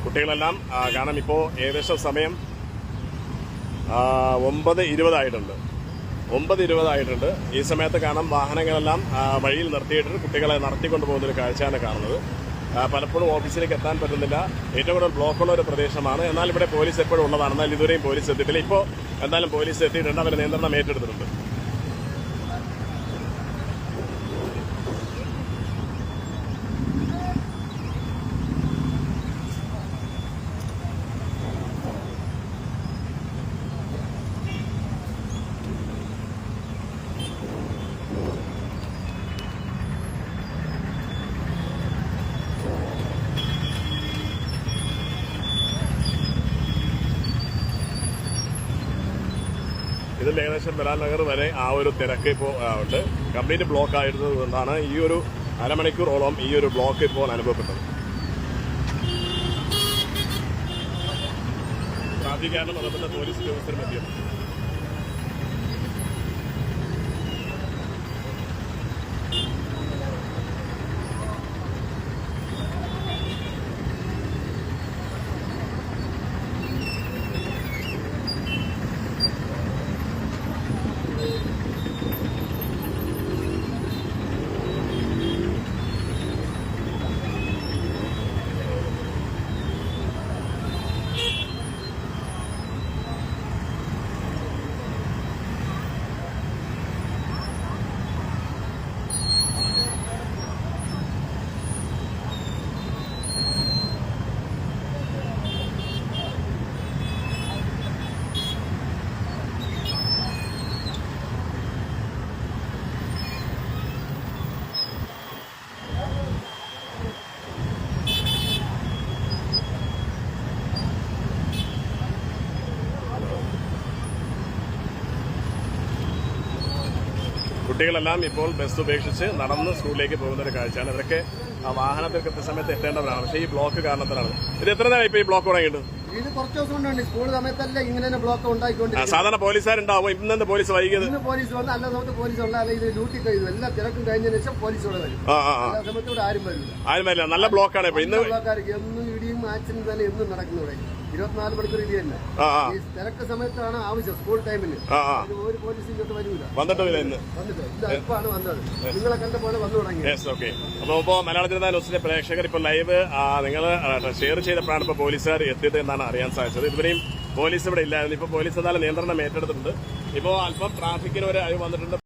കുട്ടികളെല്ലാം കാരണം ഇപ്പോൾ ഏകദേശം സമയം 9:20 ആയിട്ടുണ്ട്. ഈ സമയത്ത് കാണാം വാഹനങ്ങളെല്ലാം വഴിയിൽ നിർത്തിയിട്ട് കുട്ടികളെ നടത്തിക്കൊണ്ടു പോകുന്നൊരു കാഴ്ചയാണ് കാണുന്നത്. പലപ്പോഴും ഓഫീസിലേക്ക് എത്താൻ പറ്റുന്നില്ല. ഏറ്റവും കൂടുതൽ ബ്ലോക്കുള്ള ഒരു പ്രദേശമാണ്. എന്നാൽ ഇവിടെ പോലീസ് എപ്പോഴും ഉള്ളതാണ്. എന്നാൽ ഇതുവരെയും പോലീസ് എത്തിയിട്ടില്ല. ഇപ്പോൾ എന്തായാലും പോലീസ് എത്തിയിട്ടുണ്ട്. അവർ നിയന്ത്രണം ഏറ്റെടുത്തിട്ടുണ്ട്. ഇതിൽ ഏകദേശം ബലാൽ നഗർ വരെ ആ ഒരു തിരക്ക് ഇപ്പോൾ ഉണ്ട്. കംപ്ലീറ്റ് ബ്ലോക്ക് ആയിരുന്നത് കൊണ്ടാണ് ഈ ഒരു അരമണിക്കൂറോളം ഈ ഒരു ബ്ലോക്ക് ഇപ്പോൾ അനുഭവപ്പെട്ടത്. ട്രാഫിക്കാരനും അതുപോലെ പോലീസ് ഉദ്യോഗസ്ഥരും എത്തിയത്. കുട്ടികളെല്ലാം ഇപ്പോൾ ബസ് ഉപേക്ഷിച്ച് നടന്ന് സ്കൂളിലേക്ക് പോകുന്ന ഒരു കാഴ്ചയാണ്. ഇവരൊക്കെ ആ വാഹനത്തിൽ കൃത്യസമയത്ത് എത്തേണ്ടവരാണ്. പക്ഷേ ഈ ബ്ലോക്ക് കാരണത്തിലാണ്. ഇത് എത്ര നേരം ഇപ്പൊ ഈ ബ്ലോക്ക് തുടങ്ങിയിട്ട്? ഇത് കുറച്ച് ദിവസം കൊണ്ടുണ്ട്. സ്കൂൾ സമയത്തല്ല ഇങ്ങനെ ബ്ലോക്ക് ഉണ്ടായിക്കൊണ്ടിരിക്കും. സാധാരണ പോലീസുകാരുണ്ടാവും. ഇന്നെന്ത് പോലീസ് വൈകിയത്? ഇന്ന് പോലീസ് വന്ന് അല്ല സമയത്ത് പോലീസ് ഉള്ള ഇത് ഡ്യൂട്ടി കഴിഞ്ഞു എല്ലാ തിരക്കും കഴിഞ്ഞതിന് ശേഷം പോലീസ് ഇവിടെ വരും. എല്ലാ സമയത്ത് ഇവിടെ ആരും വരില്ല. നല്ല ബ്ലോക്കാണ് ഇപ്പൊ. ഇന്ന് ബ്ലോക്കാർക്ക് എന്നും ഇടിയും ആക്സിഡന്റ് തന്നെ എന്നും നടക്കുന്നു ഇവിടെ. 24 മണിക്കൂർ ഇടി തന്നെ. ഈ തിരക്ക് സമയത്താണ് ആവശ്യം. സ്കൂൾ ടൈമിന് ഒരു പോലീസ് ഇങ്ങോട്ട് വരില്ല. വന്നിട്ടില്ല ഇന്ന്. ഇപ്പാണ് വന്നത്. നിങ്ങളെ കണ്ട പോലെ വന്നു തുടങ്ങി. അപ്പൊ ഇപ്പോ മലയാള ജനതാ ന്യൂസിലെ പ്രേക്ഷകർ ഇപ്പൊ ലൈവ് നിങ്ങൾ ഷെയർ ചെയ്തപ്പോഴാണ് ഇപ്പൊ പോലീസുകാർ എത്തിയത് എന്നാണ് അറിയാൻ സാധിച്ചത്. ഇതുവരെയും പോലീസ് ഇവിടെ ഇല്ലായിരുന്നു. ഇപ്പൊ പോലീസ് എന്തായാലും നിയന്ത്രണം ഏറ്റെടുത്തിട്ടുണ്ട്. ഇപ്പോ അല്പം ട്രാഫിക്കിന് ഒരു അഴിവ് വന്നിട്ടുണ്ട്.